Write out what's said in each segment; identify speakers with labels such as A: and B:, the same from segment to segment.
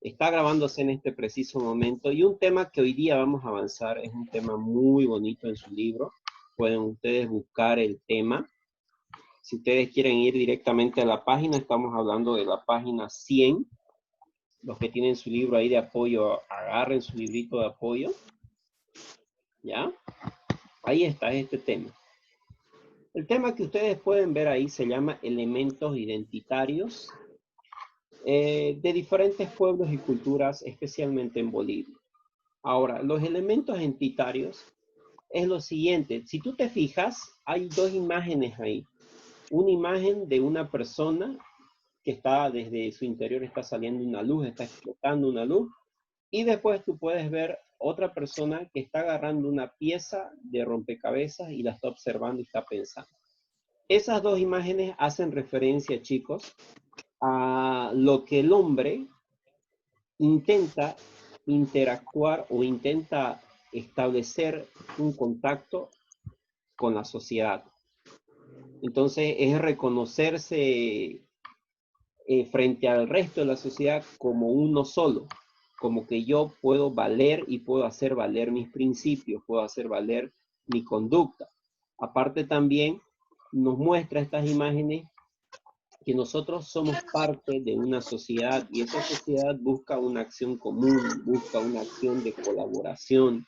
A: Está grabándose en este preciso momento y un tema que hoy día vamos a avanzar es un tema muy bonito en su libro. Pueden ustedes buscar el tema. Si ustedes quieren ir directamente a la página, estamos hablando de la página 100. Los que tienen su libro ahí de apoyo, agarren su librito de apoyo. ¿Ya? Ahí está este tema. El tema que ustedes pueden ver ahí se llama elementos identitarios de diferentes pueblos y culturas, especialmente en Bolivia. Ahora, los elementos identitarios es lo siguiente. Si tú te fijas, hay dos imágenes ahí. Una imagen de una persona que está desde su interior, está saliendo una luz, está explotando una luz. Y después tú puedes ver otra persona que está agarrando una pieza de rompecabezas y la está observando y está pensando. Esas dos imágenes hacen referencia, chicos, a lo que el hombre intenta interactuar o intenta establecer un contacto con la sociedad. Entonces es reconocerse frente al resto de la sociedad como uno solo, como que yo puedo valer y puedo hacer valer mis principios, puedo hacer valer mi conducta. Aparte también nos muestra estas imágenes que nosotros somos parte de una sociedad y esa sociedad busca una acción común, busca una acción de colaboración,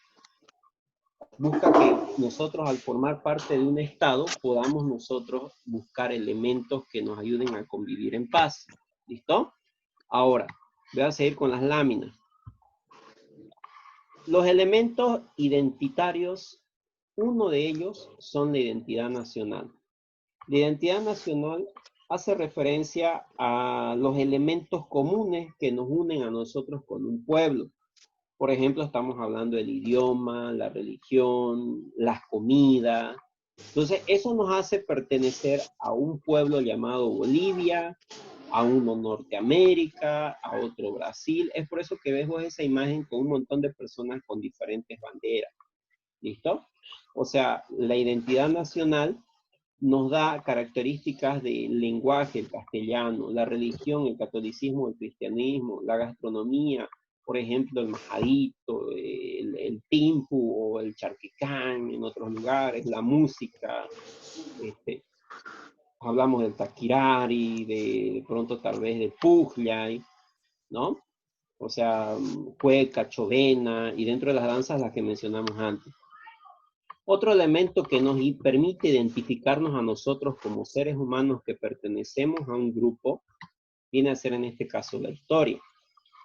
A: busca que nosotros al formar parte de un Estado podamos nosotros buscar elementos que nos ayuden a convivir en paz. ¿Listo? Ahora, voy a seguir con las láminas. Los elementos identitarios, uno de ellos son la identidad nacional. La identidad nacional hace referencia a los elementos comunes que nos unen a nosotros con un pueblo. Por ejemplo, estamos hablando del idioma, la religión, las comidas. Entonces, eso nos hace pertenecer a un pueblo llamado Bolivia, a uno Norteamérica, a otro Brasil. Es por eso que vemos esa imagen con un montón de personas con diferentes banderas. ¿Listo? O sea, la identidad nacional nos da características del lenguaje, el castellano, la religión, el catolicismo, el cristianismo, la gastronomía, por ejemplo, el majadito, el timpu o el charquicán en otros lugares, la música, hablamos del taquirari, de pronto tal vez del pujllay, ¿no? O sea, cueca, chovena, y dentro de las danzas las que mencionamos antes. Otro elemento que nos permite identificarnos a nosotros como seres humanos que pertenecemos a un grupo viene a ser en este caso la historia.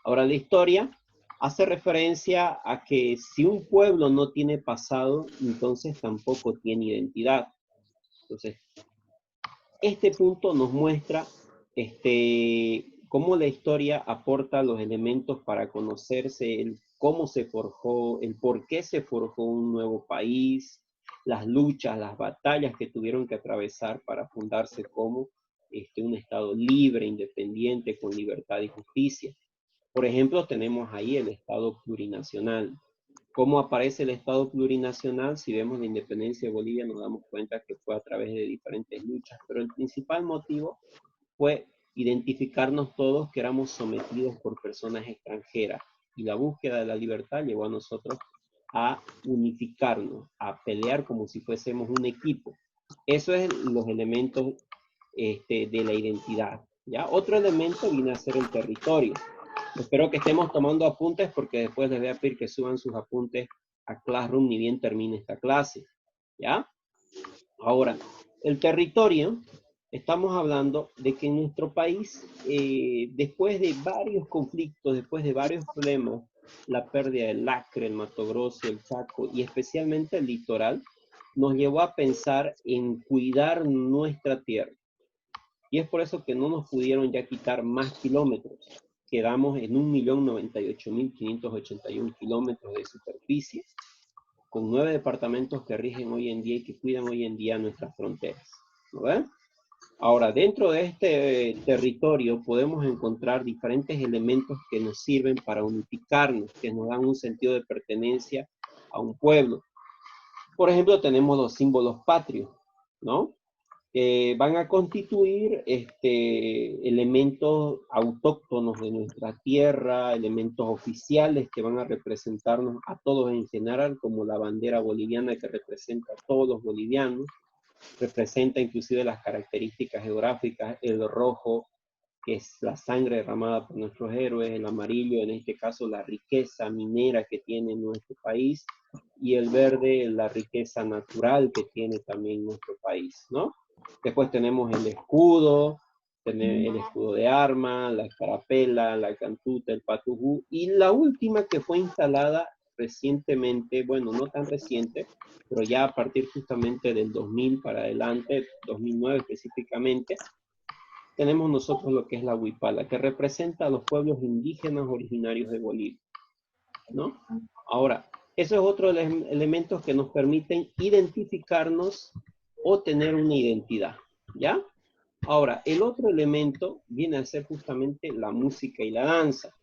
A: Ahora, la historia hace referencia a que si un pueblo no tiene pasado, entonces tampoco tiene identidad. Entonces, este punto nos muestra cómo la historia aporta los elementos para conocerse, el cómo se forjó, el por qué se forjó un nuevo país, las luchas, las batallas que tuvieron que atravesar para fundarse como un Estado libre, independiente, con libertad y justicia. Por ejemplo, tenemos ahí el Estado plurinacional. ¿Cómo aparece el Estado plurinacional? Si vemos la independencia de Bolivia nos damos cuenta que fue a través de diferentes luchas, pero el principal motivo fue identificarnos todos que éramos sometidos por personas extranjeras y la búsqueda de la libertad llevó a nosotros a unificarnos, a pelear como si fuésemos un equipo. Eso es los elementos de la identidad. ¿Ya? Otro elemento viene a ser el territorio. Espero que estemos tomando apuntes porque después les voy a pedir que suban sus apuntes a Classroom ni bien termine esta clase. ¿Ya? Ahora, el territorio, estamos hablando de que en nuestro país, después de varios conflictos, después de varios problemas, la pérdida del Acre, el Mato Grosso, el Chaco y especialmente el litoral, nos llevó a pensar en cuidar nuestra tierra. Y es por eso que no nos pudieron ya quitar más kilómetros. Quedamos en 1.098.581 kilómetros de superficie, con 9 departamentos que rigen hoy en día y que cuidan hoy en día nuestras fronteras. ¿No ven? Ahora, dentro de este territorio podemos encontrar diferentes elementos que nos sirven para unificarnos, que nos dan un sentido de pertenencia a un pueblo. Por ejemplo, tenemos los símbolos patrios, ¿no? van a constituir elementos autóctonos de nuestra tierra, elementos oficiales que van a representarnos a todos en general, como la bandera boliviana que representa a todos los bolivianos, representa inclusive las características geográficas, el rojo, que es la sangre derramada por nuestros héroes, el amarillo, en este caso, la riqueza minera que tiene nuestro país, y el verde, la riqueza natural que tiene también nuestro país, ¿no? Después tenemos el escudo de arma, la escarapela, la cantuta, el patujú, y la última que fue instalada recientemente, bueno, no tan reciente, pero ya a partir justamente del 2000 para adelante, 2009 específicamente, tenemos nosotros lo que es la huipala, que representa a los pueblos indígenas originarios de Bolivia, ¿no? Ahora, eso es otro de los elementos que nos permiten identificarnos o tener una identidad, ¿ya? Ahora, el otro elemento viene a ser justamente la música y la danza.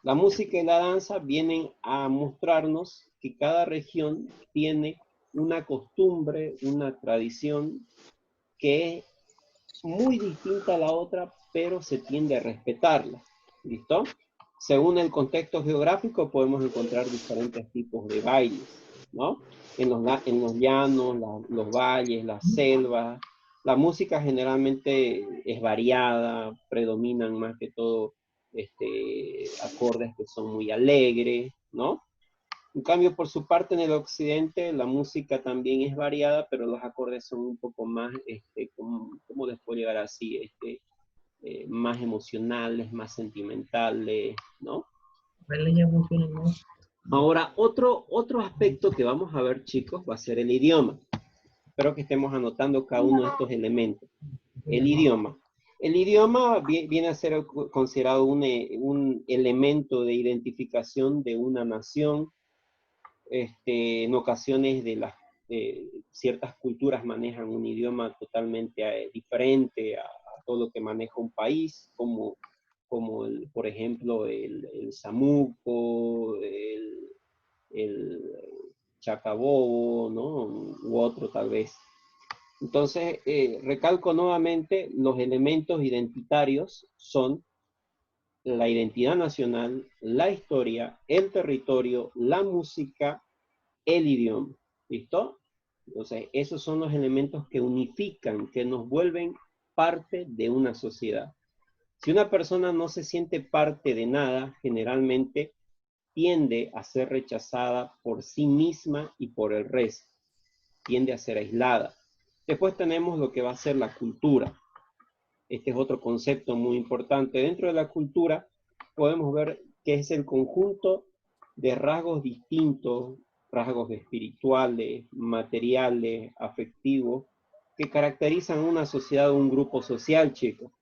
A: La música y la danza vienen a mostrarnos que cada región tiene una costumbre, una tradición que es muy distinta a la otra, pero se tiende a respetarla. ¿Listo? Según el contexto geográfico podemos encontrar diferentes tipos de bailes, ¿no? En los llanos, los valles, las selvas. La música generalmente es variada, predominan más que todo acordes que son muy alegres, ¿no? En cambio, por su parte, en el occidente, la música también es variada, pero los acordes son un poco más, ¿cómo les puedo llegar así? Más emocionales, más sentimentales, ¿no? Ahora, otro aspecto que vamos a ver, chicos, va a ser el idioma. Espero que estemos anotando cada uno de estos elementos. El idioma. El idioma viene a ser considerado un elemento de identificación de una nación. En ocasiones ciertas culturas manejan un idioma totalmente diferente a todo lo que maneja un país, como por ejemplo, el samuco, el chacabobo, ¿no? U otro tal vez. Entonces, recalco nuevamente, los elementos identitarios son la identidad nacional, la historia, el territorio, la música, el idioma. ¿Listo? Entonces, esos son los elementos que unifican, que nos vuelven parte de una sociedad. Si una persona no se siente parte de nada, generalmente tiende a ser rechazada por sí misma y por el resto. Tiende a ser aislada. Después tenemos lo que va a ser la cultura. Este es otro concepto muy importante. Dentro de la cultura podemos ver que es el conjunto de rasgos distintos, rasgos espirituales, materiales, afectivos, que caracterizan una sociedad o un grupo social, chicos.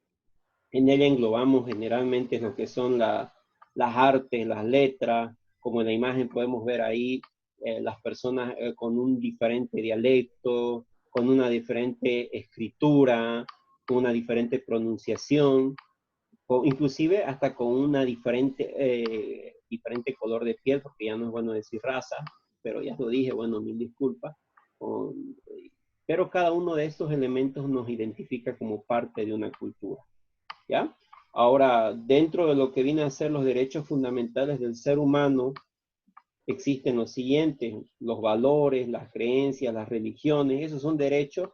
A: En ella englobamos generalmente lo que son las artes, las letras, como en la imagen podemos ver ahí, las personas con un diferente dialecto, con una diferente escritura, con una diferente pronunciación, inclusive hasta con una diferente color de piel, porque ya no es bueno decir raza, pero ya lo dije, bueno, mil disculpas. Pero cada uno de estos elementos nos identifica como parte de una cultura, ¿ya? Ahora, dentro de lo que viene a ser los derechos fundamentales del ser humano, existen los siguientes: los valores, las creencias, las religiones. Esos son derechos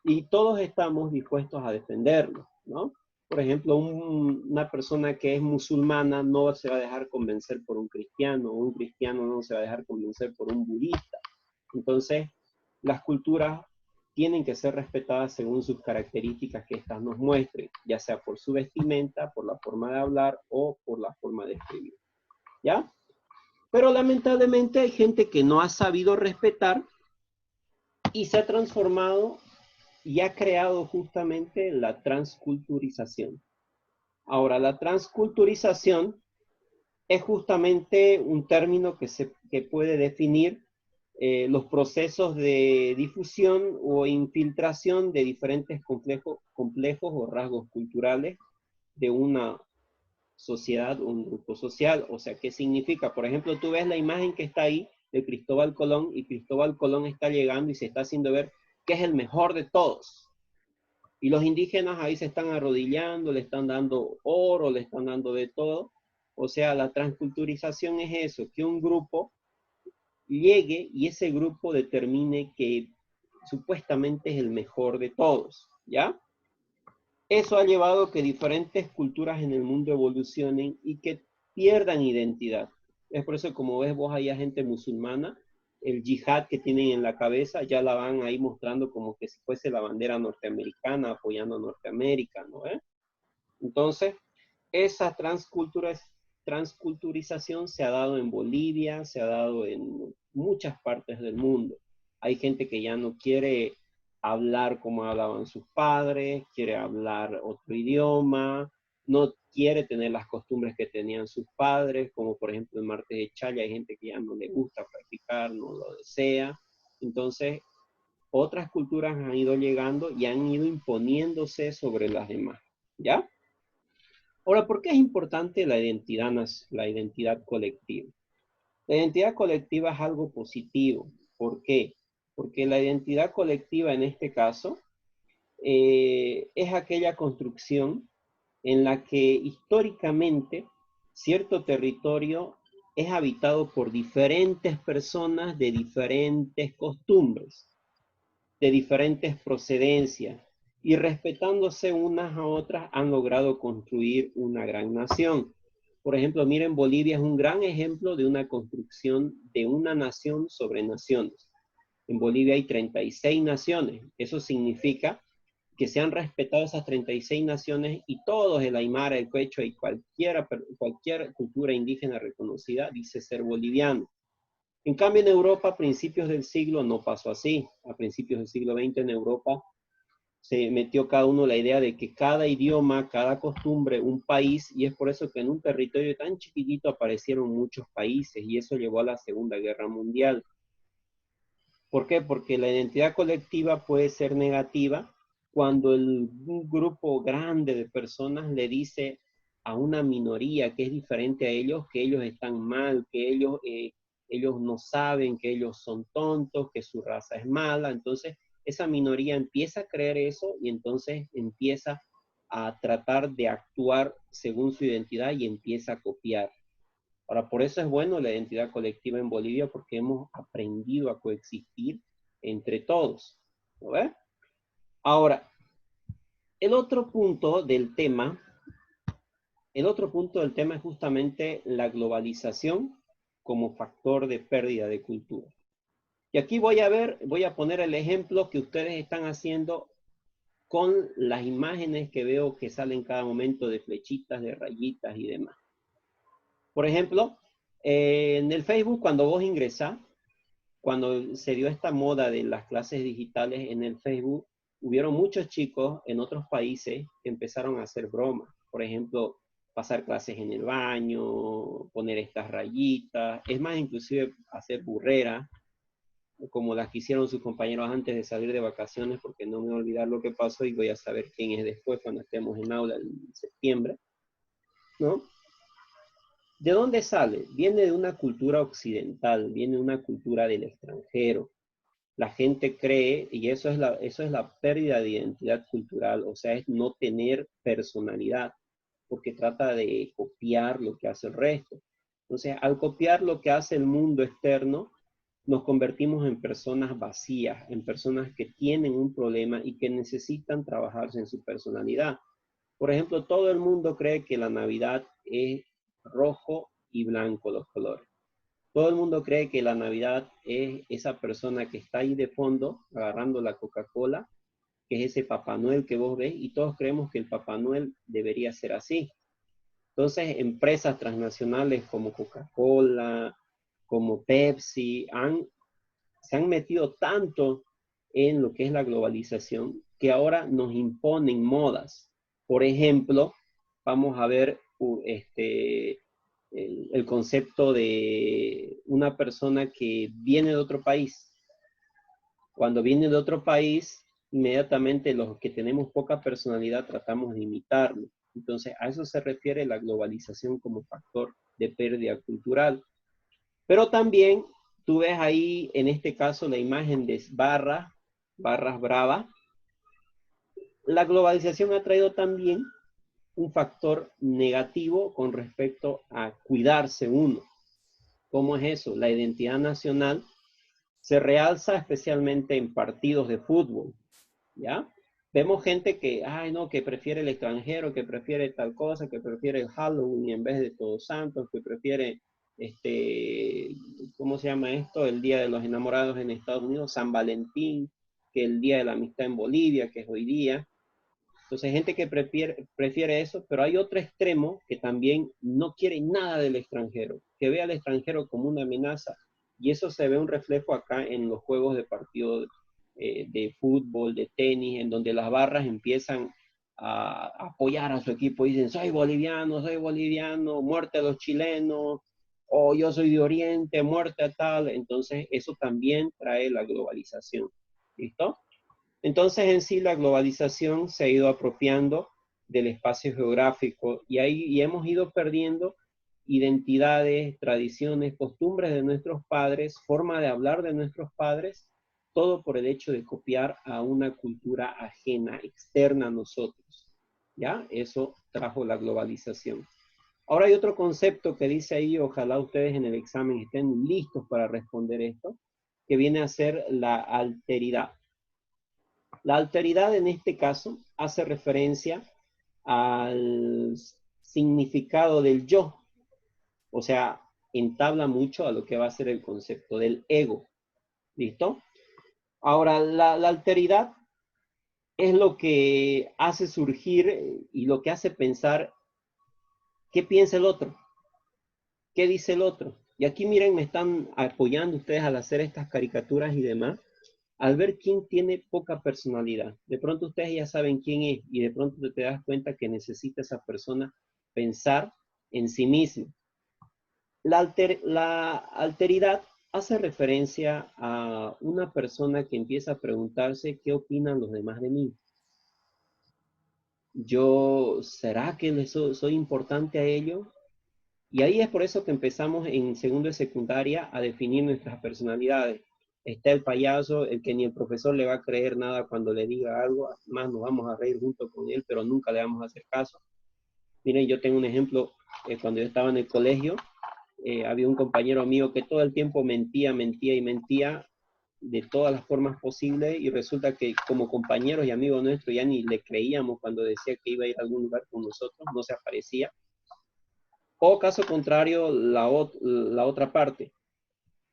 A: y todos estamos dispuestos a defenderlos, ¿no? Por ejemplo, una persona que es musulmana no se va a dejar convencer por un cristiano, o un cristiano no se va a dejar convencer por un budista. Entonces, las culturas tienen que ser respetadas según sus características que éstas nos muestren, ya sea por su vestimenta, por la forma de hablar o por la forma de escribir, ¿ya? Pero lamentablemente hay gente que no ha sabido respetar y se ha transformado y ha creado justamente la transculturización. Ahora, la transculturización es justamente un término que puede definir los procesos de difusión o infiltración de diferentes complejos o rasgos culturales de una sociedad o un grupo social. O sea, ¿qué significa? Por ejemplo, tú ves la imagen que está ahí de Cristóbal Colón y Cristóbal Colón está llegando y se está haciendo ver que es el mejor de todos. Y los indígenas ahí se están arrodillando, le están dando oro, le están dando de todo. O sea, la transculturización es eso, que un grupo llegue y ese grupo determine que supuestamente es el mejor de todos, ¿ya? Eso ha llevado a que diferentes culturas en el mundo evolucionen y que pierdan identidad. Es por eso, como ves vos ahí a gente musulmana, el yihad que tienen en la cabeza ya la van ahí mostrando como que si fuese la bandera norteamericana apoyando a Norteamérica, ¿no? Entonces, esa transculturización se ha dado en Bolivia, se ha dado en muchas partes del mundo. Hay gente que ya no quiere hablar como hablaban sus padres, quiere hablar otro idioma, no quiere tener las costumbres que tenían sus padres, como por ejemplo el martes de Chaya, hay gente que ya no le gusta practicar, no lo desea. Entonces, otras culturas han ido llegando y han ido imponiéndose sobre las demás, ¿ya? Ahora, ¿por qué es importante la identidad colectiva? La identidad colectiva es algo positivo. ¿Por qué? Porque la identidad colectiva en este caso es aquella construcción en la que históricamente cierto territorio es habitado por diferentes personas de diferentes costumbres, de diferentes procedencias, y respetándose unas a otras han logrado construir una gran nación. Por ejemplo, miren, Bolivia es un gran ejemplo de una construcción de una nación sobre naciones. En Bolivia hay 36 naciones. Eso significa que se han respetado esas 36 naciones y todos, el Aymara, el Quechua y cualquier cultura indígena reconocida dice ser boliviano. En cambio, en Europa, a principios del siglo, no pasó así. A principios del siglo XX en Europa se metió cada uno la idea de que cada idioma, cada costumbre, un país, y es por eso que en un territorio tan chiquitito aparecieron muchos países, y eso llevó a la Segunda Guerra Mundial. ¿Por qué? Porque la identidad colectiva puede ser negativa cuando un grupo grande de personas le dice a una minoría que es diferente a ellos, que ellos están mal, que ellos no saben, que ellos son tontos, que su raza es mala. Entonces, esa minoría empieza a creer eso y entonces empieza a tratar de actuar según su identidad y empieza a copiar. Ahora, por eso es bueno la identidad colectiva en Bolivia, porque hemos aprendido a coexistir entre todos. ¿No ves? Ahora, el otro punto del tema, el otro punto del tema es justamente la globalización como factor de pérdida de cultura. Y aquí voy a poner el ejemplo que ustedes están haciendo con las imágenes que veo que salen cada momento de flechitas, de rayitas y demás. Por ejemplo, en el Facebook, cuando vos ingresás, cuando se dio esta moda de las clases digitales en el Facebook, hubieron muchos chicos en otros países que empezaron a hacer bromas. Por ejemplo, pasar clases en el baño, poner estas rayitas, es más, inclusive hacer burreras, como las que hicieron sus compañeros antes de salir de vacaciones, porque no me voy a olvidar lo que pasó y voy a saber quién es después cuando estemos en aula en septiembre, ¿no? ¿De dónde sale? Viene de una cultura occidental, viene de una cultura del extranjero. La gente cree, y eso es la pérdida de identidad cultural, o sea, es no tener personalidad, porque trata de copiar lo que hace el resto. Entonces, al copiar lo que hace el mundo externo, nos convertimos en personas vacías, en personas que tienen un problema y que necesitan trabajarse en su personalidad. Por ejemplo, todo el mundo cree que la Navidad es rojo y blanco los colores. Todo el mundo cree que la Navidad es esa persona que está ahí de fondo agarrando la Coca-Cola, que es ese Papá Noel que vos ves, y todos creemos que el Papá Noel debería ser así. Entonces, empresas transnacionales como Coca-Cola, como Pepsi, se han metido tanto en lo que es la globalización que ahora nos imponen modas. Por ejemplo, vamos a ver el concepto de una persona que viene de otro país. Cuando viene de otro país, inmediatamente los que tenemos poca personalidad tratamos de imitarlo. Entonces, a eso se refiere la globalización como factor de pérdida cultural. Pero también tú ves ahí, en este caso, la imagen de barras bravas, La globalización ha traído también un factor negativo con respecto a cuidarse uno. ¿Cómo es eso? La identidad nacional se realza especialmente en partidos de fútbol, ¿ya? Vemos gente que, ay no, que prefiere el extranjero, que prefiere tal cosa, que prefiere el Halloween en vez de Todos Santos, que prefiere, ¿cómo se llama esto? El Día de los Enamorados en Estados Unidos, San Valentín, que el Día de la Amistad en Bolivia, que es hoy día. Entonces hay gente que prefiere eso, pero hay otro extremo que también no quiere nada del extranjero, que ve al extranjero como una amenaza. Y eso se ve un reflejo acá en los juegos de partido de fútbol, de tenis, en donde las barras empiezan a apoyar a su equipo y dicen, soy boliviano, muerte a los chilenos, o yo soy de Oriente, muerte a tal. Entonces eso también trae la globalización. ¿Listo? Entonces, en sí, la globalización se ha ido apropiando del espacio geográfico y, ahí, y hemos ido perdiendo identidades, tradiciones, costumbres de nuestros padres, forma de hablar de nuestros padres, todo por el hecho de copiar a una cultura ajena, externa a nosotros. ¿Ya? Eso trajo la globalización. Ahora hay otro concepto que dice ahí, ojalá ustedes en el examen estén listos para responder esto, que viene a ser la alteridad. La alteridad en este caso hace referencia al significado del yo, o sea, entabla mucho a lo que va a ser el concepto del ego. ¿Listo? Ahora, la alteridad es lo que hace surgir y lo que hace pensar qué piensa el otro, qué dice el otro. Y aquí miren, me están apoyando ustedes al hacer estas caricaturas y demás, al ver quién tiene poca personalidad. De pronto ustedes ya saben quién es y de pronto te das cuenta que necesita esa persona pensar en sí misma. La alteridad hace referencia a una persona que empieza a preguntarse qué opinan los demás de mí. ¿Será que soy importante a ellos? Y ahí es por eso que empezamos en segundo de secundaria a definir nuestras personalidades. Está el payaso, el que ni el profesor le va a creer nada cuando le diga algo, más nos vamos a reír junto con él, pero nunca le vamos a hacer caso. Miren, yo tengo un ejemplo, cuando yo estaba en el colegio, había un compañero mío que todo el tiempo mentía, mentía y mentía de todas las formas posibles y resulta que como compañeros y amigos nuestros ya ni le creíamos cuando decía que iba a ir a algún lugar con nosotros, no se aparecía. O caso contrario, la otra parte,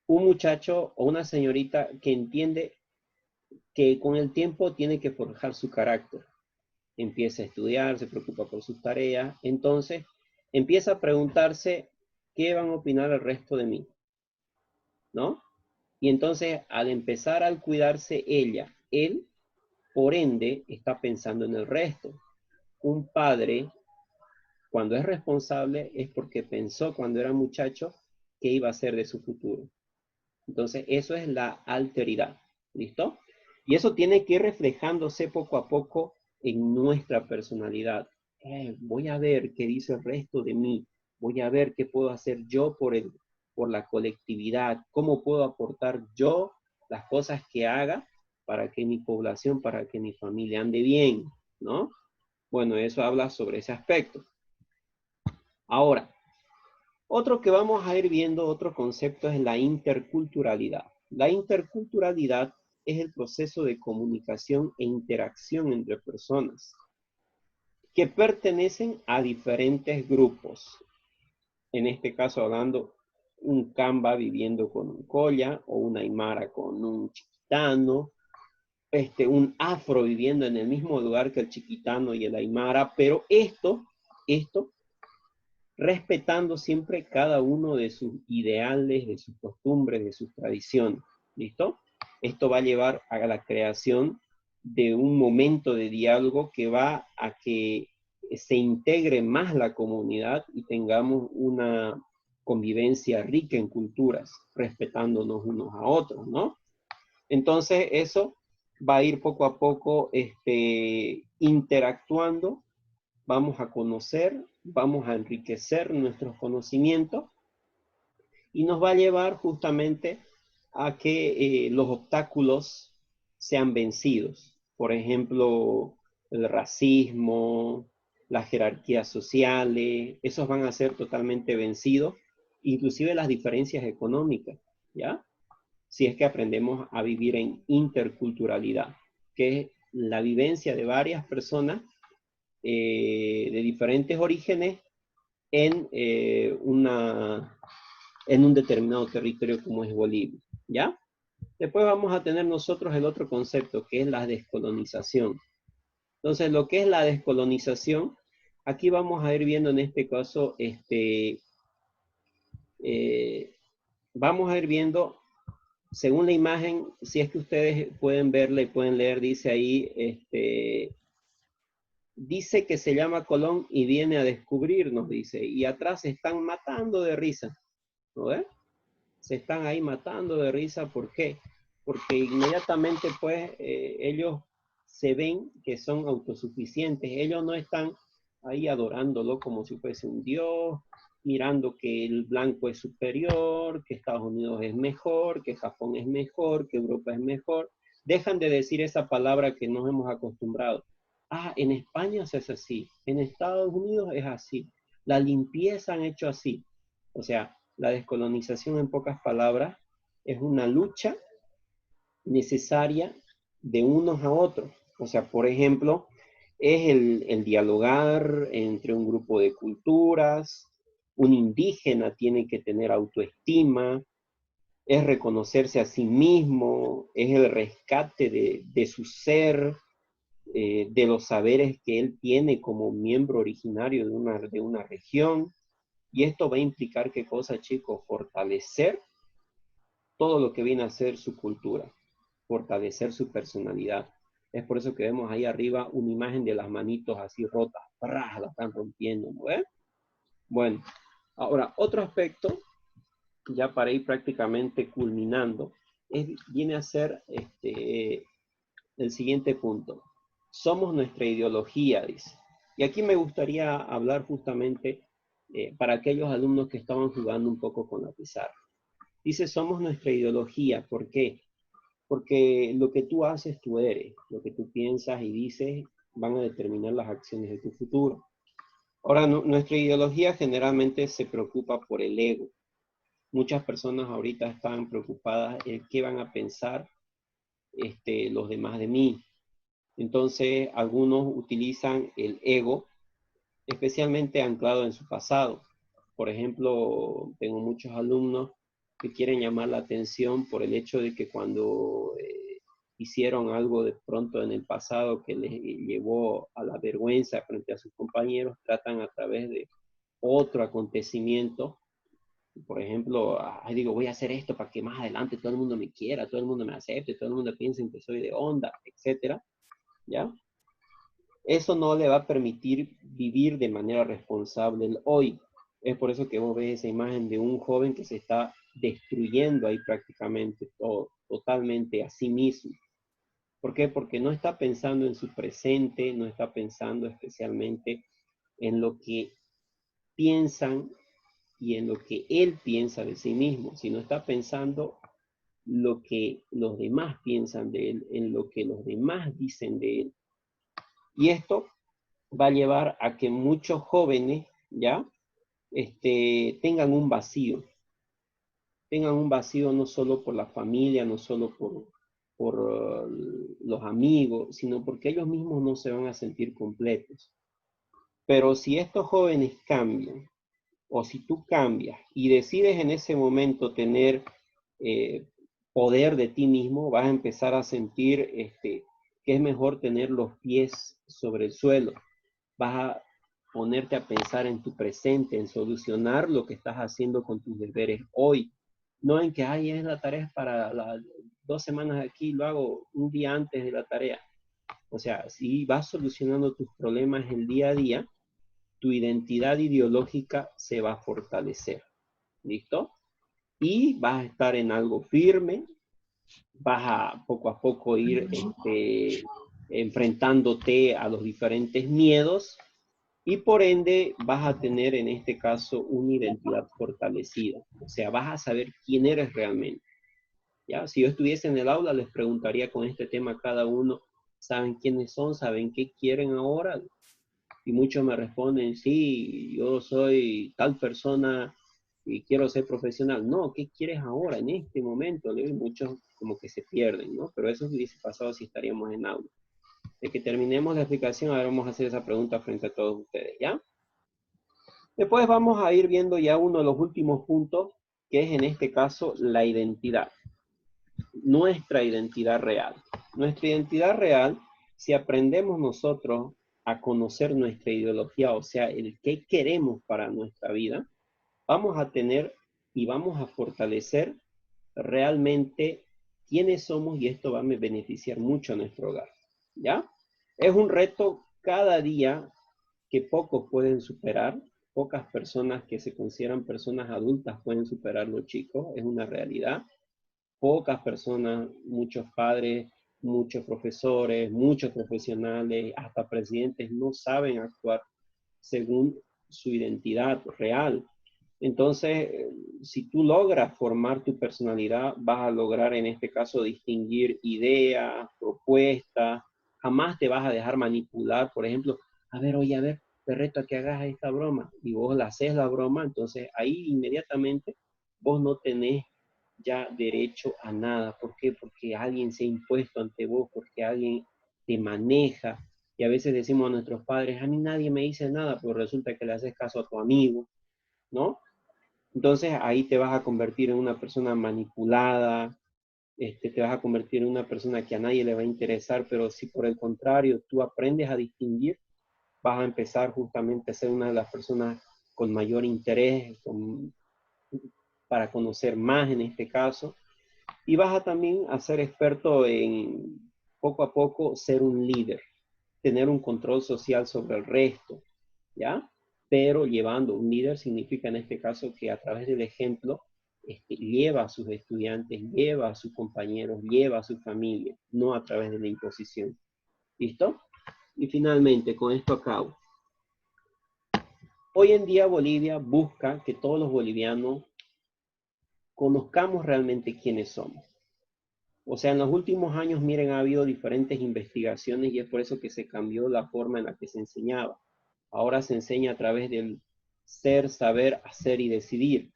A: un muchacho o una señorita que entiende que con el tiempo tiene que forjar su carácter. Empieza a estudiar, se preocupa por sus tareas, entonces empieza a preguntarse qué van a opinar el resto de mí, ¿no? Y entonces al empezar a cuidarse ella, él, por ende, está pensando en el resto. Un padre, cuando es responsable, es porque pensó cuando era muchacho qué iba a ser de su futuro. Entonces, eso es la alteridad. ¿Listo? Y eso tiene que ir reflejándose poco a poco en nuestra personalidad. Voy a ver qué dice el resto de mí. Voy a ver qué puedo hacer yo por la colectividad. Cómo puedo aportar yo las cosas que haga para que mi población, para que mi familia ande bien, ¿no? Bueno, eso habla sobre ese aspecto. Ahora, otro que vamos a ir viendo, otro concepto es la interculturalidad. La interculturalidad es el proceso de comunicación e interacción entre personas que pertenecen a diferentes grupos. En este caso hablando, un Camba viviendo con un Colla o un Aymara con un Chiquitano, un Afro viviendo en el mismo lugar que el Chiquitano y el Aymara, pero esto respetando siempre cada uno de sus ideales, de sus costumbres, de sus tradiciones. ¿Listo? Esto va a llevar a la creación de un momento de diálogo que va a que se integre más la comunidad y tengamos una convivencia rica en culturas, respetándonos unos a otros, ¿no? Entonces eso va a ir poco a poco interactuando, vamos a conocer, vamos a enriquecer nuestros conocimientos y nos va a llevar justamente a que los obstáculos sean vencidos. Por ejemplo, el racismo, las jerarquías sociales, esos van a ser totalmente vencidos, inclusive las diferencias económicas, ¿ya? Si es que aprendemos a vivir en interculturalidad, que es la vivencia de varias personas de diferentes orígenes en, en un determinado territorio como es Bolivia, ¿ya? Después vamos a tener nosotros el otro concepto, que es la descolonización. Entonces, lo que es la descolonización, aquí vamos a ir viendo en este caso, vamos a ir viendo, según la imagen, si es que ustedes pueden verla y pueden leer, dice ahí, dice que se llama Colón y viene a descubrirnos, dice, y atrás se están matando de risa, ¿no ves? Se están ahí matando de risa, ¿por qué? Porque inmediatamente pues ellos se ven que son autosuficientes, ellos no están ahí adorándolo como si fuese un dios, mirando que el blanco es superior, que Estados Unidos es mejor, que Japón es mejor, que Europa es mejor. Dejan de decir esa palabra que nos hemos acostumbrado. Ah, en España se hace así, en Estados Unidos es así, la limpieza han hecho así. O sea, la descolonización, en pocas palabras, es una lucha necesaria de unos a otros. O sea, por ejemplo, es el dialogar entre un grupo de culturas, un indígena tiene que tener autoestima, es reconocerse a sí mismo, es el rescate de su ser, de los saberes que él tiene como miembro originario de una región. Y esto va a implicar qué cosa, chicos, fortalecer todo lo que viene a ser su cultura, fortalecer su personalidad. Es por eso que vemos ahí arriba una imagen de las manitos así rotas, ¡prah! La están rompiendo, ¿no ves? Bueno, ahora otro aspecto, ya para ir prácticamente culminando, viene a ser el siguiente punto. Somos nuestra ideología, dice. Y aquí me gustaría hablar justamente para aquellos alumnos que estaban jugando un poco con la pizarra. Dice, somos nuestra ideología. ¿Por qué? Porque lo que tú haces, tú eres. Lo que tú piensas y dices van a determinar las acciones de tu futuro. Ahora, nuestra ideología generalmente se preocupa por el ego. Muchas personas ahorita están preocupadas en qué van a pensar los demás de mí. Entonces, algunos utilizan el ego, especialmente anclado en su pasado. Por ejemplo, tengo muchos alumnos que quieren llamar la atención por el hecho de que cuando hicieron algo de pronto en el pasado que les llevó a la vergüenza frente a sus compañeros, tratan a través de otro acontecimiento. Por ejemplo, digo, voy a hacer esto para que más adelante todo el mundo me quiera, todo el mundo me acepte, todo el mundo piense que soy de onda, etcétera, ¿ya? Eso no le va a permitir vivir de manera responsable el hoy. Es por eso que vos ves esa imagen de un joven que se está destruyendo ahí prácticamente todo, totalmente a sí mismo. ¿Por qué? Porque no está pensando en su presente, no está pensando especialmente en lo que piensan y en lo que él piensa de sí mismo, sino está pensando lo que los demás piensan de él, en lo que los demás dicen de él. Y esto va a llevar a que muchos jóvenes, ¿ya? Tengan un vacío no solo por la familia, no solo por los amigos, sino porque ellos mismos no se van a sentir completos. Pero si estos jóvenes cambian, o si tú cambias y decides en ese momento tener eh, poder de ti mismo, vas a empezar a sentir que es mejor tener los pies sobre el suelo. Vas a ponerte a pensar en tu presente, en solucionar lo que estás haciendo con tus deberes hoy. No en que, ay, es la tarea para las 2 semanas aquí, lo hago un día antes de la tarea. O sea, si vas solucionando tus problemas el día a día, tu identidad ideológica se va a fortalecer. ¿Listo? Y vas a estar en algo firme, vas a poco ir enfrentándote a los diferentes miedos y por ende vas a tener en este caso una identidad fortalecida. O sea, vas a saber quién eres realmente. ¿Ya? Si yo estuviese en el aula, les preguntaría con este tema a cada uno, saben quiénes son, saben qué quieren ahora. Y muchos me responden, sí, yo soy tal persona y quiero ser profesional. No, ¿qué quieres ahora, en este momento? Y muchos como que se pierden, ¿no? Pero eso hubiese pasado si estaríamos en aula. De que terminemos la explicación, ahora vamos a hacer esa pregunta frente a todos ustedes, ¿ya? Después vamos a ir viendo ya uno de los últimos puntos, que es en este caso la identidad. Nuestra identidad real. Nuestra identidad real, si aprendemos nosotros a conocer nuestra ideología, o sea, el qué queremos para nuestra vida, vamos a tener y vamos a fortalecer realmente quiénes somos y esto va a beneficiar mucho a nuestro hogar, ¿ya? Es un reto cada día que pocos pueden superar, pocas personas que se consideran personas adultas pueden superarlo, chicos, es una realidad. Pocas personas, muchos padres, muchos profesores, muchos profesionales, hasta presidentes no saben actuar según su identidad real. Entonces, si tú logras formar tu personalidad, vas a lograr en este caso distinguir ideas, propuestas, jamás te vas a dejar manipular. Por ejemplo, a ver, oye, a ver, te reto a que hagas esta broma y vos la haces la broma, entonces ahí inmediatamente vos no tenés ya derecho a nada. ¿Por qué? Porque alguien se ha impuesto ante vos, porque alguien te maneja. Y a veces decimos a nuestros padres, a mí nadie me dice nada, pero resulta que le haces caso a tu amigo, ¿no? Entonces ahí te vas a convertir en una persona manipulada, te vas a convertir en una persona que a nadie le va a interesar, pero si por el contrario tú aprendes a distinguir, vas a empezar justamente a ser una de las personas con mayor interés, para conocer más en este caso, y vas a también a ser experto en poco a poco ser un líder, tener un control social sobre el resto, ¿ya? Pero llevando, un líder significa en este caso que a través del ejemplo lleva a sus estudiantes, lleva a sus compañeros, lleva a su familia, no a través de la imposición. ¿Listo? Y finalmente, con esto acabo. Hoy en día Bolivia busca que todos los bolivianos conozcamos realmente quiénes somos. O sea, en los últimos años, miren, ha habido diferentes investigaciones y es por eso que se cambió la forma en la que se enseñaba. Ahora se enseña a través del ser, saber, hacer y decidir.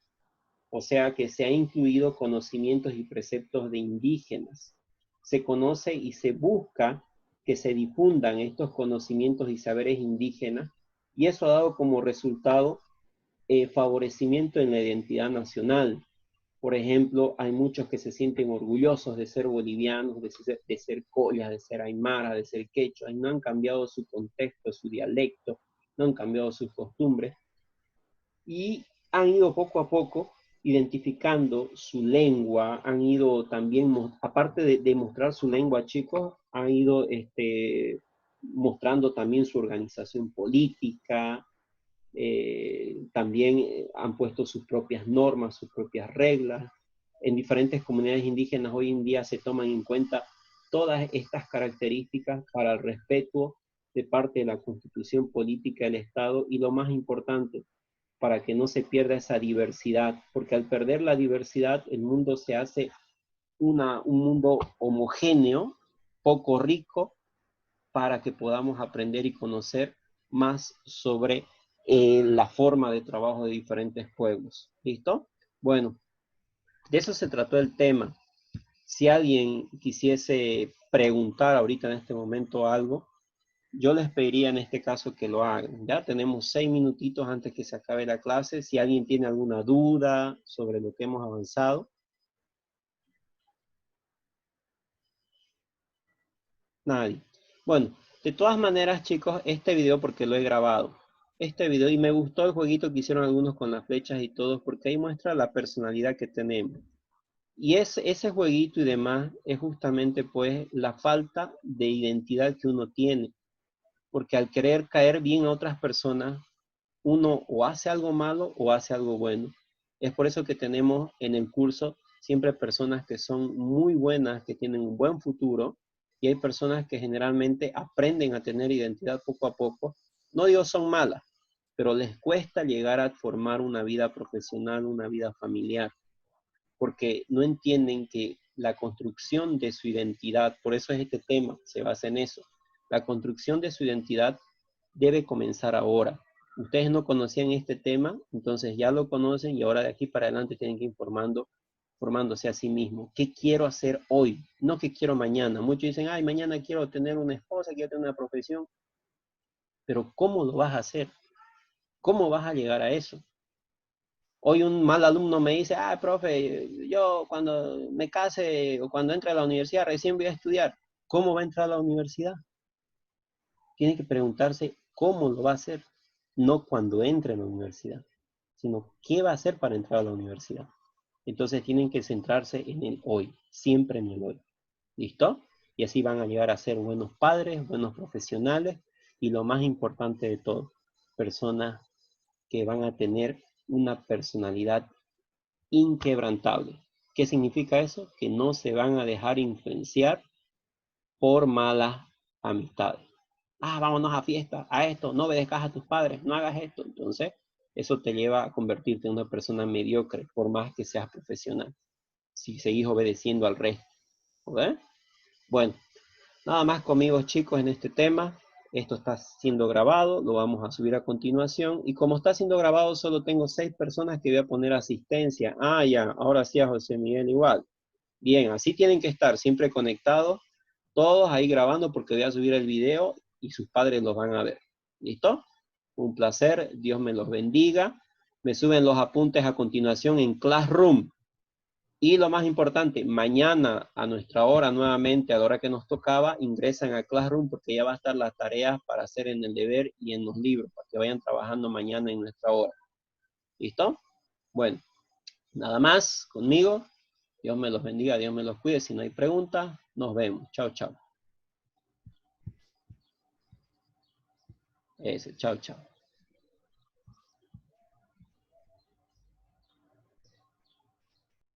A: O sea que se ha incluido conocimientos y preceptos de indígenas. Se conoce y se busca que se difundan estos conocimientos y saberes indígenas y eso ha dado como resultado favorecimiento en la identidad nacional. Por ejemplo, hay muchos que se sienten orgullosos de ser bolivianos, de ser collas, de ser aymara, de ser quechua, y no han cambiado su contexto, su dialecto, no han cambiado sus costumbres, y han ido poco a poco identificando su lengua, han ido también, aparte de mostrar su lengua, chicos, han ido mostrando también su organización política, también han puesto sus propias normas, sus propias reglas. En diferentes comunidades indígenas hoy en día se toman en cuenta todas estas características para el respeto de parte de la constitución política del Estado y lo más importante, para que no se pierda esa diversidad, porque al perder la diversidad el mundo se hace un mundo homogéneo, poco rico, para que podamos aprender y conocer más sobre la forma de trabajo de diferentes pueblos. ¿Listo? Bueno, de eso se trató el tema. Si alguien quisiese preguntar ahorita en este momento algo, yo les pediría en este caso que lo hagan. Ya tenemos 6 minutitos antes que se acabe la clase. Si alguien tiene alguna duda sobre lo que hemos avanzado. Nadie. Bueno, de todas maneras, chicos, este video porque lo he grabado. Este video, y me gustó el jueguito que hicieron algunos con las flechas y todo, porque ahí muestra la personalidad que tenemos. Y ese jueguito y demás es justamente pues la falta de identidad que uno tiene. Porque al querer caer bien a otras personas, uno o hace algo malo o hace algo bueno. Es por eso que tenemos en el curso siempre personas que son muy buenas, que tienen un buen futuro, y hay personas que generalmente aprenden a tener identidad poco a poco. No digo son malas, pero les cuesta llegar a formar una vida profesional, una vida familiar, porque no entienden que la construcción de su identidad. Por eso es este tema, se basa en eso. La construcción de su identidad debe comenzar ahora. Ustedes no conocían este tema, entonces ya lo conocen y ahora de aquí para adelante tienen que ir formándose a sí mismos. ¿Qué quiero hacer hoy? No qué quiero mañana. Muchos dicen, ay, mañana quiero tener una esposa, quiero tener una profesión. Pero ¿cómo lo vas a hacer? ¿Cómo vas a llegar a eso? Hoy un mal alumno me dice, ah, profe, yo cuando me case o cuando entre a la universidad recién voy a estudiar. ¿Cómo va a entrar a la universidad? Tiene que preguntarse cómo lo va a hacer, no cuando entre a la universidad, sino qué va a hacer para entrar a la universidad. Entonces tienen que centrarse en el hoy, siempre en el hoy. ¿Listo? Y así van a llegar a ser buenos padres, buenos profesionales y lo más importante de todo, personas que van a tener una personalidad inquebrantable. ¿Qué significa eso? Que no se van a dejar influenciar por malas amistades. Ah, vámonos a fiesta, a esto, no obedezcas a tus padres, no hagas esto. Entonces, eso te lleva a convertirte en una persona mediocre, por más que seas profesional, si seguís obedeciendo al resto. ¿Ok? Bueno, nada más conmigo, chicos, en este tema. Esto está siendo grabado, lo vamos a subir a continuación. Y como está siendo grabado, solo tengo 6 personas que voy a poner asistencia. Ah, ya, ahora sí a José Miguel igual. Bien, así tienen que estar, siempre conectados, todos ahí grabando porque voy a subir el video y sus padres los van a ver. ¿Listo? Un placer, Dios me los bendiga. Me suben los apuntes a continuación en Classroom. Y lo más importante, mañana a nuestra hora nuevamente, a la hora que nos tocaba, ingresan a Classroom porque ya va a estar las tareas para hacer en el deber y en los libros, para que vayan trabajando mañana en nuestra hora. ¿Listo? Bueno, nada más conmigo. Dios me los bendiga, Dios me los cuide. Si no hay preguntas, nos vemos. Chao, chao. Chao, chao.